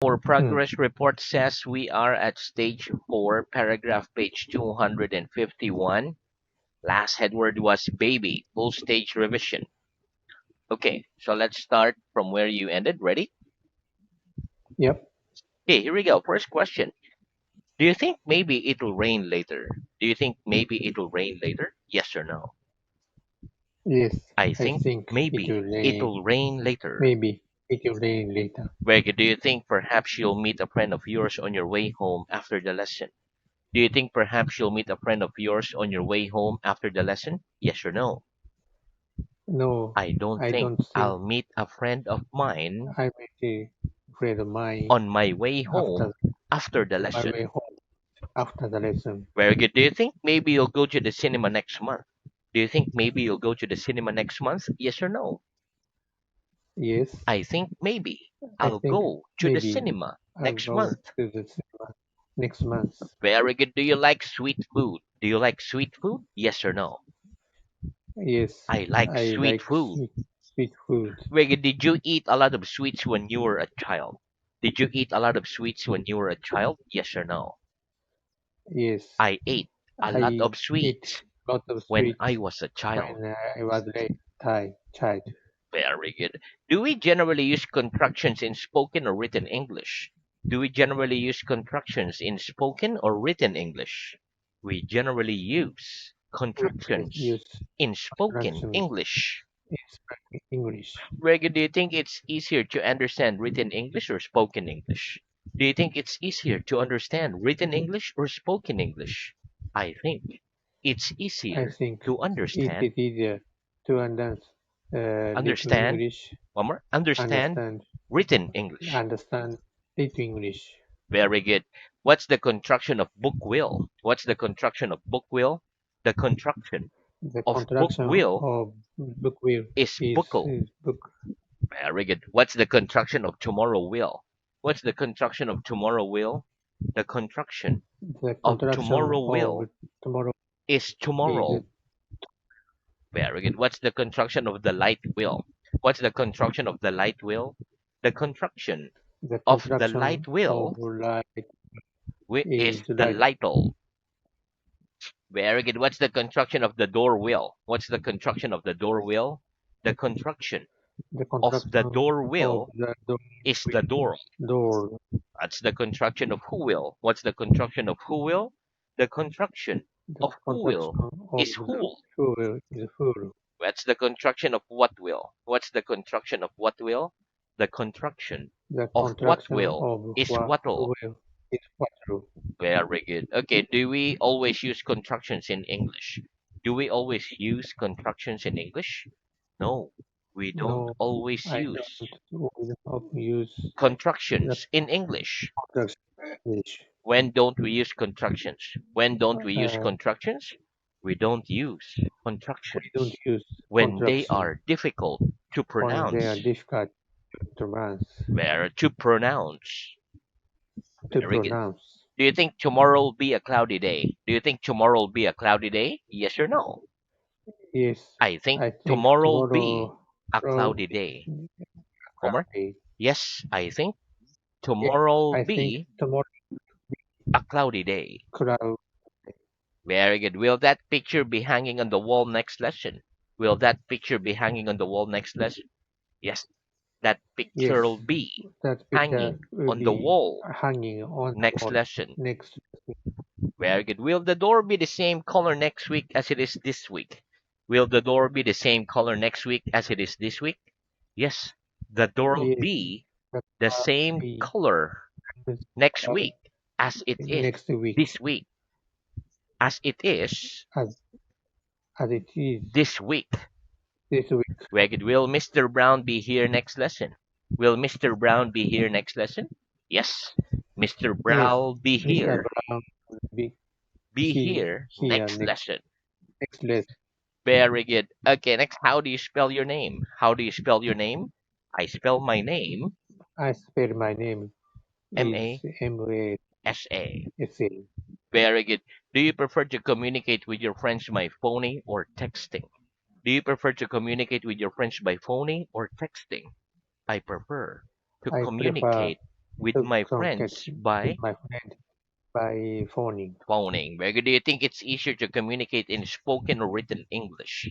Our Hmm. progress report says we are at stage 4, paragraph page 251. Last headword was baby, full stage revision. Okay, so let's start from where you ended. Ready? Yep. Okay, here we go. First question. Do you think maybe it'll rain later? Do you think maybe it'll rain later? Yes or no? Yes. I I think think it maybe will rain. it'll rain later. Maybe it will rain later. Greg, do you think perhaps you'll meet a friend of yours on your way home after the lesson? Do you think perhaps you'll meet a friend of yours on your way home after the lesson? Yes or no? No, I don't I think don't think I'll meet a friend of mine I will be afraid of my on my way after home after the my lesson. way home after the lesson. Very good. Do you think maybe you'll go to the cinema next month? Do you think maybe you'll go to the cinema next month? Yes or no? Yes. I think maybe I I'll think go to the maybe cinema I'll next go month. to the cinema next month. Very good. Do you like sweet food? Do you like sweet food? Yes or no? Yes. I like I sweet like food. sweet food. Very good. Did you eat a lot of sweets when you were a child? Did you eat a lot of sweets when you were a child? Yes or no? Yes. I ate a lot I of eat sweets lot of when sweet I was a child. when I was a child. Very good. Do we generally use contractions in spoken or written English? Do we generally use contractions in spoken or written English? We generally use We contractions use in spoken instructions English. in spoken English. Greg, do you think it's easier to understand written English or spoken English? Do you think it's easier to understand written English or spoken English? I think it's I easier think to it understand. is easier to little Understand. English, One more. Understand understand, written English. understand little English. Very good. What's the contraction of book will? What's the contraction of book will? The contraction The of book contraction will of book will is buckle. is book. Very good. What's the contraction of tomorrow will? What's the contraction of tomorrow will? The contraction The of contraction tomorrow of will tomorrow is is tomorrow. Very good. What's the contraction of the light will? What's the contraction of the light will? The contraction the of the contraction light of will light is is the light. lightle. Very good. What's the construction of the door wheel? What's the construction of the door wheel? The construction The of the contraction door of wheel the door is the will door. is door. That's the construction of who will. What's the construction of who will? The construction The of who contraction will of is the who. full is full. What's the construction of what will? What's the construction of what will? The contraction The of what contraction will of is what'll. will is quattro. Very good. Okay, do we always use contractions in English? Do we always use contractions in English? No, we don't No, always I use don't use the contractions in English. contraction in English. When don't we use contractions? When don't we use Uh, contractions? We don't use we don't contractions use when they contraction are difficult to when they are pronounce. difficult to pronounce. Where to pronounce. To Very good. pronounce. Do you think tomorrow will be a cloudy day? Do you think tomorrow will be a cloudy day? Yes or no? Yes, I think I think tomorrow will be tomorrow a will cloudy day. be Homer? cloudy. Yes, I think Yes, tomorrow will I think be tomorrow a cloudy day. cloud Very good. Will that picture be hanging on the wall next lesson? Will that picture be hanging on the wall next lesson? Yes, that picture will yes, be that picture hanging will on the be wall hanging on the next wall lesson. next. Very good. Will the door be the same color next week as it is this week? Will the door be the same color next week as it is this week? Yes, the door will Yes, be that the will same be color next uh, week as it is next week this week, as it is as as it is this week. this week. Very good. Will Mr. Brown be here next lesson? Will Mr. Brown be here next lesson? Yes, Mr. Yes, Brown will Mr. be Brown will be here here next lesson. next lesson. Very good. Okay, next, how do you spell your name? How do you spell your name? I spell my name I spell my name M is A MASA. S A. Very good. Do you prefer to communicate with your friends by phoning or texting? Do you prefer to communicate with your friends by phoning or texting? I prefer to I prefer communicate With to my communicate friends with by my friend by phoning. phoning. Very good. Do you think it's easier to communicate in spoken or written English?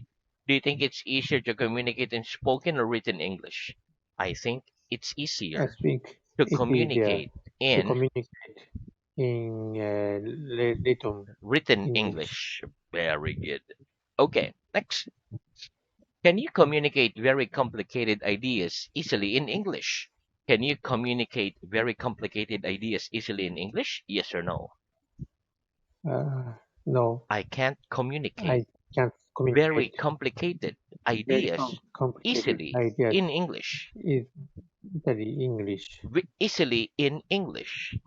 Do you think it's easier to communicate in spoken or written English? I think it's I easier think to it's easier communicate to in communicate in written written English. English. Very good. Okay, next. Can you communicate very complicated ideas easily in English? Can you communicate very complicated ideas easily in English? Yes or no? Uh, no, I can't communicate I can't very communicate complicated very ideas complicated easily ideas in English. easily English Easily in English.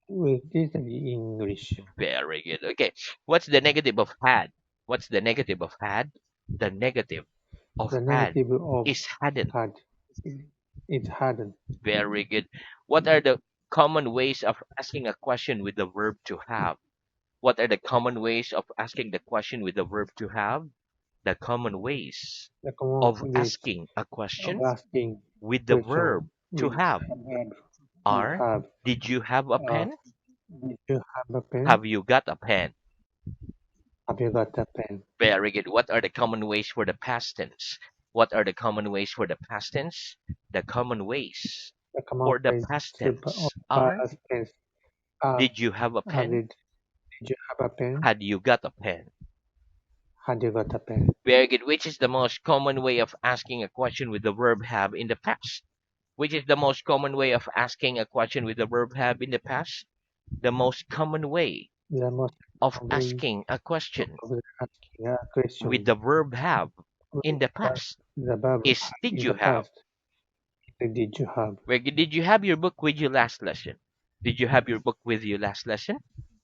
with easily English. Very good. Okay. What's the negative of had? What's the negative of had? The negative of The had negative of is hadn't. had is hadn't. Very good. What are the common ways of asking a question with the verb to have? What are the common ways of asking the question with the verb to have? The common ways The common of ways asking a of question asking with the question verb to with have verb to are: have. did you have a Uh, pen? did you have a pen? Have you got a pen? Have you got a pen? Very good. What are the common ways for the past tense? What are the common ways for the past tense? The common ways The common for the ways past of tense are: past tense are did you have a are pen? did you have a pen? Had you got a pen? Had you got a pen? Very good. Which is the most common way of asking a question with the verb have in the past? Which is the most common way of asking a question with the verb have in the past? The most common way The most of common way asking a question of asking a with question the verb have with in the past the verb is: have did in you the have? past. Did you have? Did you have your book with you last lesson? Did you have your book with you last lesson?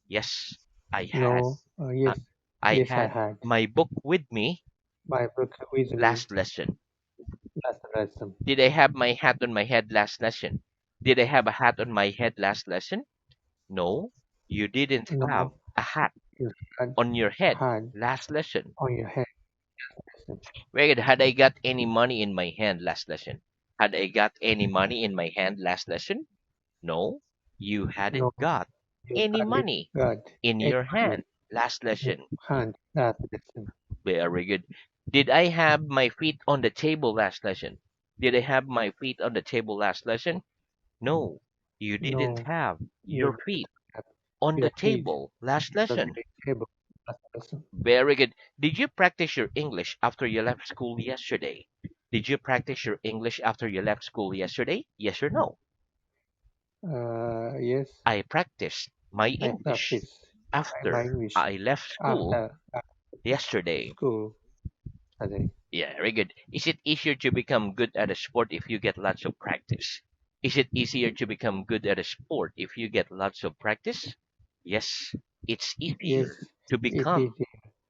Yes, I had. No. Uh, Yes. I Yes, I had had my book with me my book with me last lesson. last lesson. Did I have my hat on my head last lesson? Did I have a hat on my head last lesson? No, you didn't have No, a hat you had on your head had last lesson. on your head lesson. Very good. Had I got any money in my hand last lesson? Had I got any money in my hand last lesson? No, you No, hadn't got you any hadn't money got in any your money hand last in lesson. your hand last lesson. Very good. Did I have my feet on the table last lesson? Did I have my feet on the table last lesson? No, you didn't No, have you your didn't feet have on the your feet table last on lesson. the table last lesson. Very good. Did you practice your English after you left school yesterday? Did you practice your English after you left school yesterday? Yes or no? Yes, I practiced my I English practice my after English I left school after yesterday. school today. Yeah, very good. Is it easier to become good at a sport if you get lots of practice? Is it easier to become good at a sport if you get lots of practice? Yes, it's Yes, easier to it become is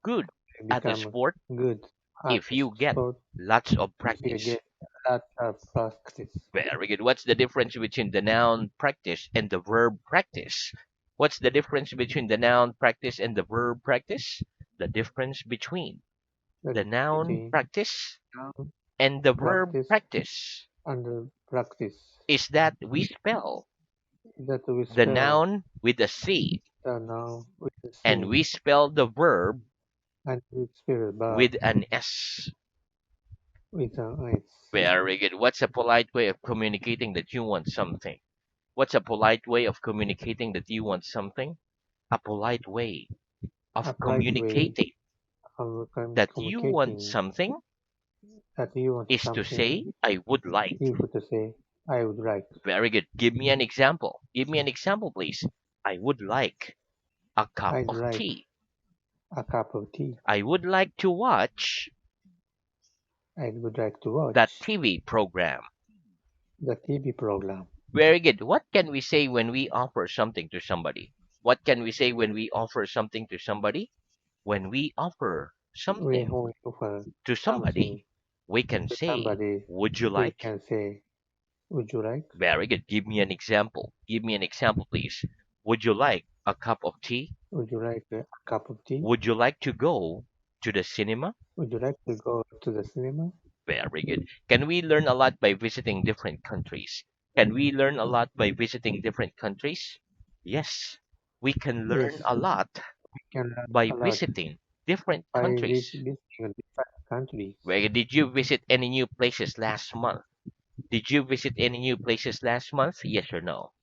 good to at a become sport good at if the you get sport lots of if you practice. get lots of practice. Very good. What's the difference between the noun practice and the verb practice? What's the difference between the noun practice and the verb practice? The difference between The the difference noun between practice noun and the verb practice practice and the practice is that we spell that we the spell noun with a C the noun with the and C we spell the verb and we spell verb with an S. with an S. Very good. What's a polite way of communicating that you want something? What's a polite way of communicating that you want something? A polite way A of polite way communicating of that you want communicating something that you want is to something say, I would like. you to say, I would like. Very good. Give me an example. Give me an example, please. I would like a cup I'd of like tea. a cup of tea. I would like to watch I would like to that watch TV program. the TV program. Very good. What can we say when we offer something to somebody? What can we say when we offer something to somebody? When we offer We something offer to something somebody, we can to say, somebody. would you We like? can say, would you like? Very good. Give me an example. Give me an example, please. Would you like a cup of tea? Would you like a cup of tea? Would you like to go to the cinema? Would you like to go to the cinema? Very good. Can we learn a lot by visiting different countries? Can we learn a lot by visiting different countries? Yes, we can learn Yes, a lot we can learn by a lot visiting different by countries. visiting different countries. Where did you visit any new places last month? Did you visit any new places last month? Yes or no?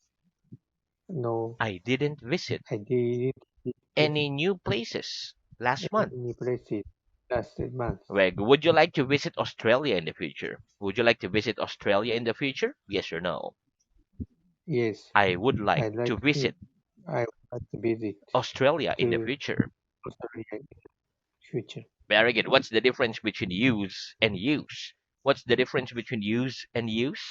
No, I didn't visit I didn't visit any new places last month. any places last month. Where would you like to visit Australia in the future? Would you like to visit Australia in the future? Yes or no? Yes, I would like I to like to. visit I would like to visit Australia in the to future. Australia in the future. Very good. What's the difference between use and use? What's the difference between use and use?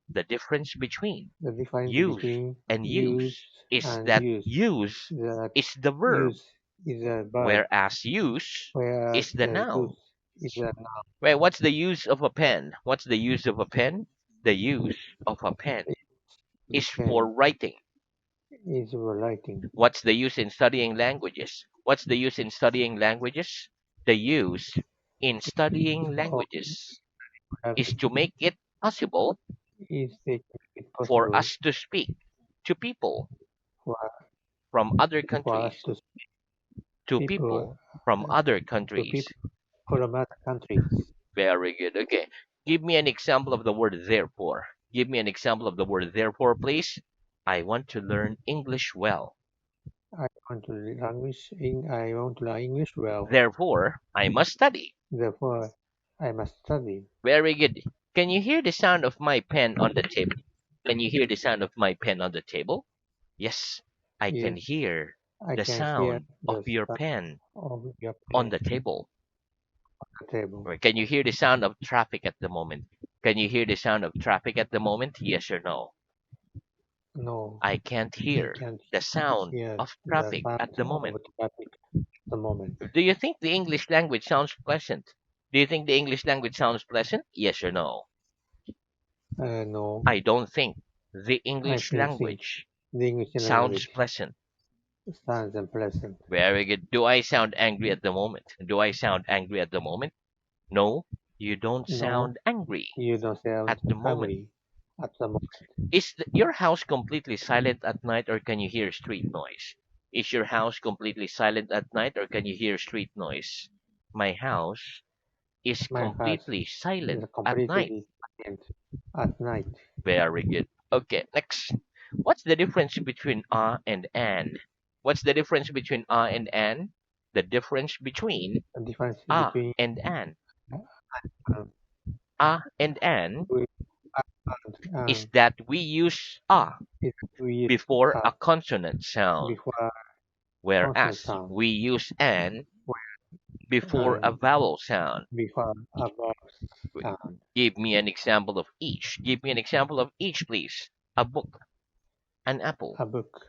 The difference between The difference use between and use use is and that use use that is the verb, use is a verb, whereas use whereas is the the noun. use is a noun. Wait, what's the use of a pen? What's the use of a pen? The use of a pen The is for pen writing. is writing. What's the use in studying languages? What's the use in studying languages? The use in studying Of languages is to language make it possible is making it for possible us to speak to people for, from other for us countries, to to people people from other to countries. people from other countries. Very good. Okay. Give me an example of the word therefore. Give me an example of the word therefore, please. I want to learn English well. I want to learn English well. Therefore, I must study. Therefore, I must study. Very good. Can you hear the sound of my pen on the table? Can you hear the sound of my pen on the table? Yes, I can Yes, hear I the can hear sound of the your sound pen of your on pen the table. on the table. Or can you hear the sound of traffic at the moment? Can you hear the sound of traffic at the moment? Yes or no? No, I can't I hear can't the sound hear of the traffic sound at the of moment. traffic at the moment. Do you think the English language sounds pleasant? Do you think the English language sounds pleasant? Yes or no? No, I don't think the I English don't think language the English sounds language pleasant. sounds unpleasant. Very good. Do I sound angry at the moment? Do I sound angry at the moment? No, you don't No, sound angry you don't sound at the moment. hungry at the moment. Is your house completely silent at night or can you hear street noise? Is your house completely silent at night or can you hear street noise? My house is My house completely is silent at night. completely silent at night. Very good. Okay, next. What's the difference between and an? What's the difference between and an? The difference between The difference between and an. um, And an with and is that we use is with before a consonant sound, before consonant whereas sound, we use an before a and vowel sound. before a vowel sound. Give me an example of each. Give me an example of each, please. A book, an apple. A book,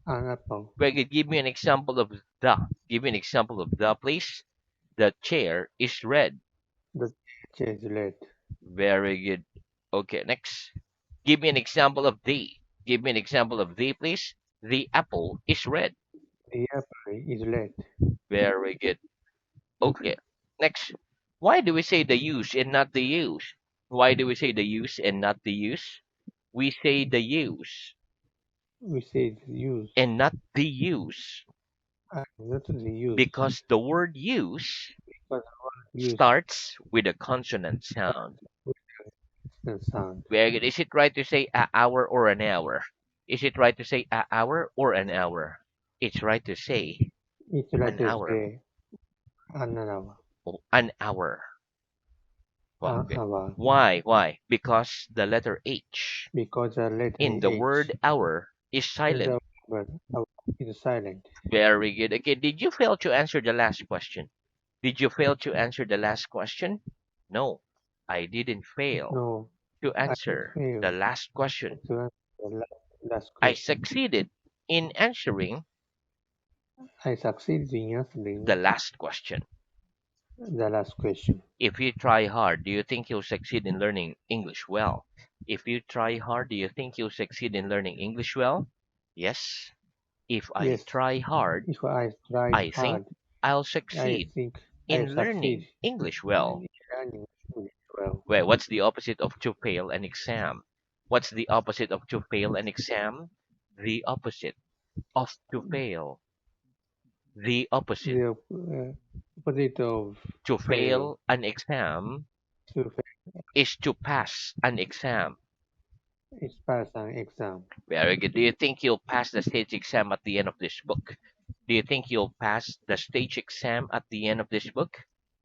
an apple. Greg, give me an example of the. Give me an example of the, please. The chair is red. The chair is red. Very good. Okay, next. Give me an example of the. Give me an example of the, please. The apple is red. The apple is red. Very good. Okay, next. Why do we say the use and not the use? Why do we say the use and not the use? We say the use We say the use and not the use and not the use. because the word use Because the word use starts with a consonant sound. starts with the sound. Very good. Is it right to say a hour or an hour? Is it right to say a hour or an hour? It's right to say It's like an to hour. say an hour. Oh, an hour. Well, An okay. hour. Why? Why? Because the letter H Because the letter in the H word hour is in silent. the word hour is silent. Very good. Okay, did you fail to answer the last question? Did you fail to answer the last question? No, I didn't fail No, to I answer the failed last question. to answer the last I question. succeeded in answering I succeeded in the answering last question. the last question. If you try hard, do you think you'll succeed in learning English well? If you try hard, do you think you'll succeed in learning English well? Yes. If I Yes, try hard, if I tried I think hard, I'll I succeed think I in succeed learning English in well. learning English well. Well, what's the opposite of to fail an exam? What's the opposite of to fail an exam? The opposite of to fail. The opposite. The opposite of To fail. fail an exam To fail is to pass an exam. is pass an exam. Very good. Do you think you'll pass the stage exam at the end of this book? Do you think you'll pass the stage exam at the end of this book?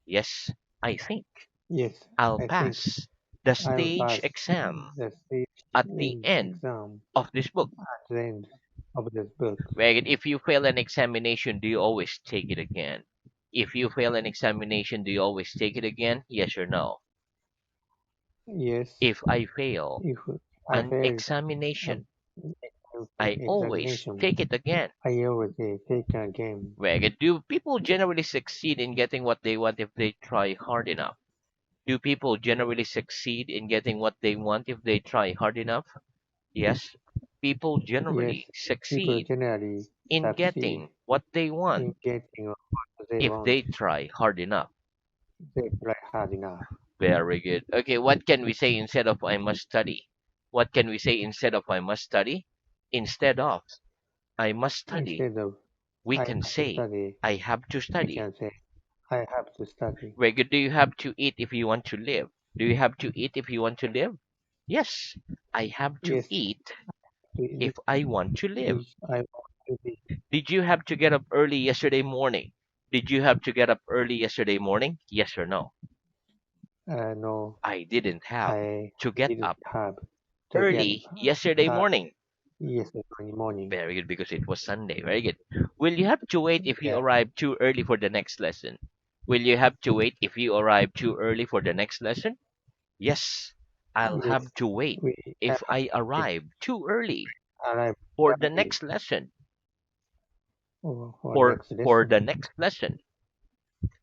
Yes, I think Yes, I'll I think pass the I'll stage pass exam the stage at the in end exam of this book. at the end of this book. Very good. If you fail an examination, do you always take it again? If you fail an examination, do you always take it again? Yes or no? Yes, If I fail if I an failed examination, an I always examination, take it again. I always take a game. Very good. Do people generally succeed in getting what they want if they try hard enough? Do people generally succeed in getting what they want if they try hard enough? Yes. People Yes, generally people succeed generally in succeed getting what they want in getting what they if want. they try hard enough. They try hard enough. Very good. Okay, what can we say instead of I must study? What can we say instead of I must study? Instead of I must study, Instead of we I can have to say study, I have to we study. can say I have to study. Very good. Do you have to eat if you want to live? Do you have to eat if you want to live? Yes, I have to Yes, eat if if I want to live. I want to be. Did you have to get up early yesterday morning? Did you have to get up early yesterday morning? Yes or no? No, I didn't have I to get didn't up have to get early yesterday up morning. yesterday morning. Very good, because it was Sunday. Very good. Will you have to wait if you Yeah, arrive too early for the next lesson? Will you have to wait if you arrive too early for the next lesson? Yes, I'll yes, have to wait we have if I to arrive too early arrive for the early next lesson. for For next for lesson, the next lesson.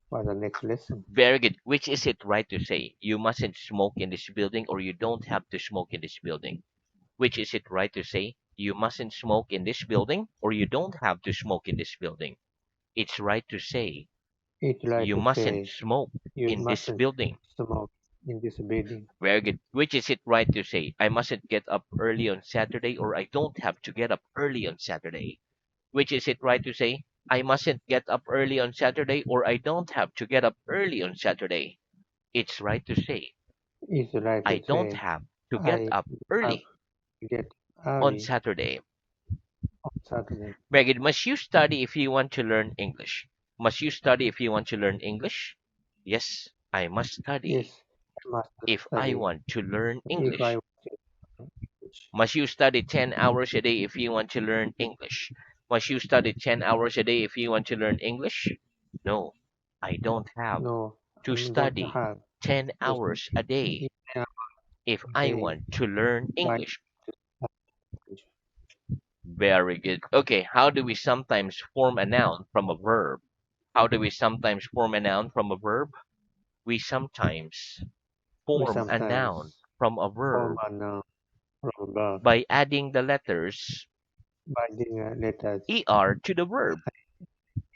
for the next lesson. Very good. Which is it right to say? You mustn't smoke in this building or you don't have to smoke in this building. Which is it right to say? You mustn't smoke in this building or you don't have to smoke in this building. It's right to say It's right you to mustn't say smoke you in this mustn't building. smoke in this building. Very good. Which is it right to say? I mustn't get up early on Saturday or I don't have to get up early on Saturday. Which is it right to say? I mustn't get up early on Saturday or I don't have to get up early on Saturday. It's right to say It's right I to don't say have to get I up have early to get on early Saturday. on Saturday. Very good. Must you study if you want to learn English? Must you study if you want to learn English? Yes, I must Yes, study I must if I study want to learn if I English. want to teach. Must you study 10 hours a day if you want to learn English? Must you study 10 hours a day if you want to learn English? No, I don't have No, I to don't study have 10 to hours a day study a if I day. want to learn Why? English. Very good. Okay, how do we sometimes form a noun from a verb? How do we sometimes form a noun from a verb? We sometimes We form a noun sometimes from a form verb a noun from a verb by adding the letters by the letters er to the verb.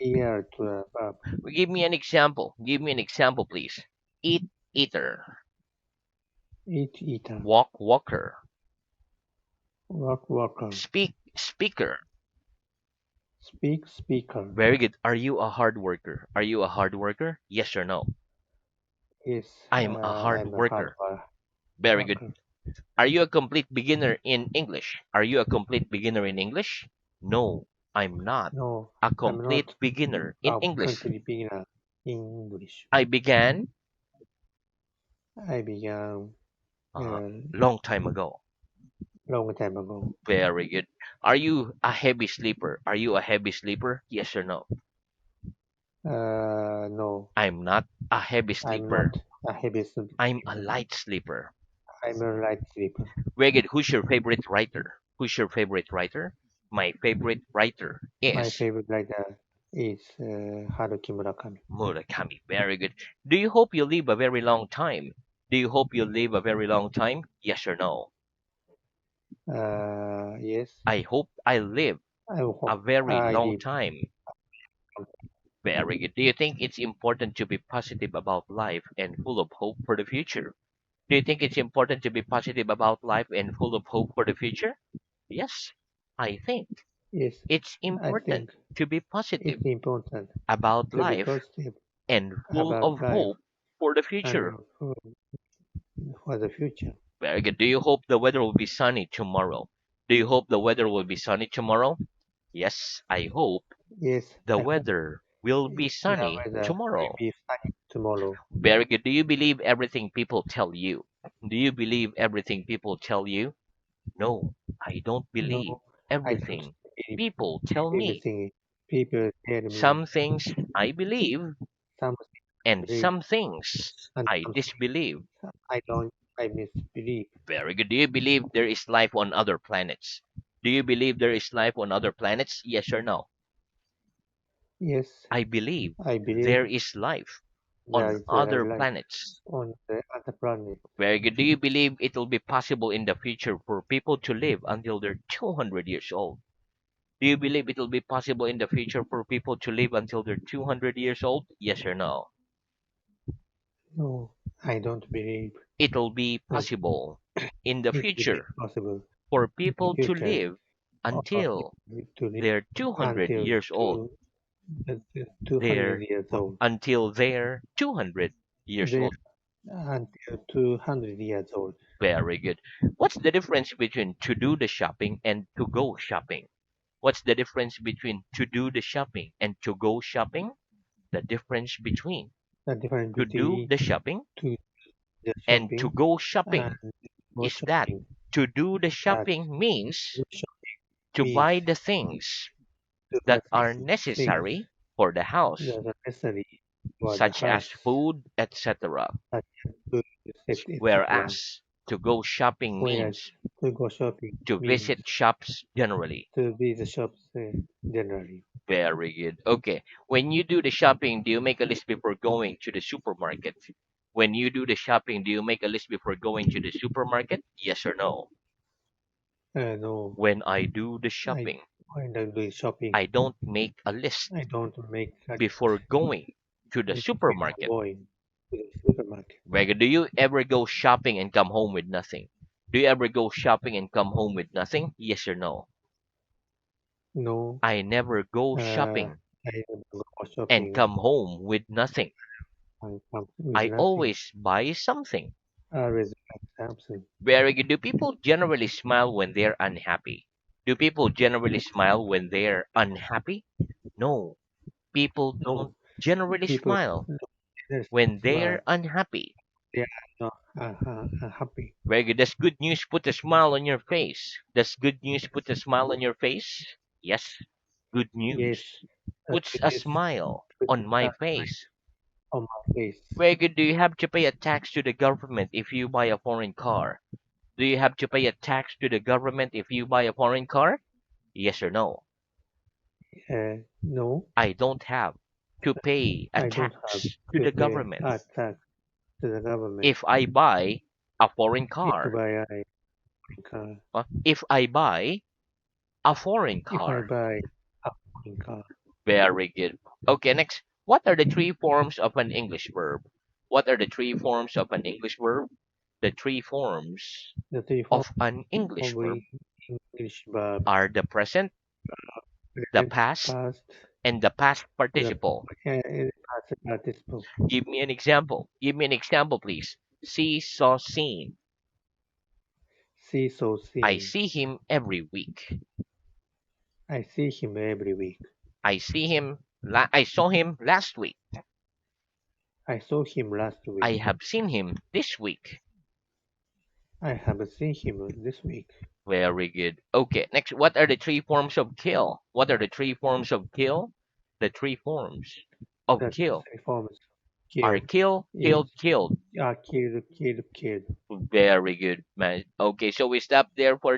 er to a verb. Give me an example. Give me an example, please. Eat, eater. Eat, eater. Walk, walker. Work, worker. Speak, speaker. Speak, speaker. Very good. Are you a hard worker? Are you a hard worker? Yes or no? Yes, I'm a hard I'm a hard worker. Very good. worker. Are you a complete beginner in English? Are you a complete beginner in English? No, I'm not No, a I'm complete not beginner in a English. complete beginner in English. I began I began a a long time ago. long time ago. Very good. Are you a heavy sleeper? Are you a heavy sleeper? Yes or no? No, I'm not a heavy I'm sleeper. not a heavy I'm a sleeper. light sleeper. I'm a light sleeper. Very good. Who's your favorite writer? Who's your favorite writer? My favorite writer My is favorite writer is Haruki Murakami. Murakami. Very good. Do you hope you live a very long time? Do you hope you live a very long time? Yes or no? Yes, I hope I live I a hope very I long live. time. Very good. Do you think it's important to be positive about life and full of hope for the future? Do you think it's important to be positive about life and full of hope for the future? Yes, I think Yes, it's I important think to be positive it's important about to be life positive and full about of life hope for the and future. for the future. Very good. Do you hope the weather will be sunny tomorrow? Do you hope the weather will be sunny tomorrow? Yes, I hope Yes, the I hope weather will be the sunny weather will tomorrow. be sunny tomorrow. Very good. Do you believe everything people tell you? Do you believe everything people tell you? No, I don't No, believe I don't everything believe people tell me. everything people tell me. Some things I believe, Some and believe some things and I some disbelieve. I don't. I misbelieve. Very good. Do you believe there is life on other planets? Do you believe there is life on other planets? Yes or no? Yes, I believe I believe there is life there on is a other life planets. on the other planet. Very good. Do you believe it will be possible in the future for people to live until they're 200 years old? Do you believe it will be possible in the future for people to live until they're 200 years old? Yes or no? No, I don't believe It will be that possible in the it will be future possible for in the people to future live or until to live they're 200 until years old. the 200 They're years old. until they're 200 years They old. until 200 years old. Very good. What's the difference between to do the shopping and to go shopping? What's the difference between to do the shopping and to go shopping? The difference between The difference to do between the shopping to the and to shopping go and shopping go is that shopping. to do the That shopping means go shopping to means buy the things to buy that are things necessary for the house, that are necessary for the such as house, food, etc. such as food, etc. Whereas to go shopping Whereas means to go shopping to means visit shops generally. to visit shops generally. Very good. Okay. When you do the shopping, do you make a list before going to the supermarket? When you do the shopping, do you make a list before going to the supermarket? Yes or no? No, When I do the I shopping, when I'm doing shopping, I don't make a list I don't make a before going to the before supermarket. going to the supermarket. Vega, do you ever go shopping and come home with nothing? Do you ever go shopping and come home with nothing? Yes or no? No, I never go I shopping don't go and shopping come home with nothing. and come with I nothing. always buy something. I always buy something. Very good. Do people generally smile when they're unhappy? Do people generally smile when they're unhappy? No, people No, don't generally people smile don't when smile. they're unhappy. They are not happy. Very good. Does good news put a smile on your face? Does good news put a smile on your face? Yes, good Yes, news the puts good a news smile puts on my a smile face. on my face. Very good. Do you have to pay a tax to the government if you buy a foreign car? Do you have to pay a tax to the government if you buy a foreign car? Yes or no? No, I don't have to pay a I don't have tax to to the pay government a tax to the government if I buy a foreign if I car. buy a car. If I buy a foreign If I car. buy a foreign car, Very good. Okay, next. What are the three forms of an English verb? What are the three forms of an English verb? The three forms the three forms of an English of verb English verb: are the present, the present, past, past, and the past the participle. past participle. Give me an example. Give me an example, please. See, saw, seen. See, so I seen. see him every week. I see him every week. I saw him last week. I saw him last I week. have seen him this week. I have seen him this week. Very good. Okay, next. What are the three forms of kill? What are the three forms of kill? The three forms of The kill three forms: are kill, kill, is, killed, killed. killed, killed, killed. Very good, man. Okay, so we stop there for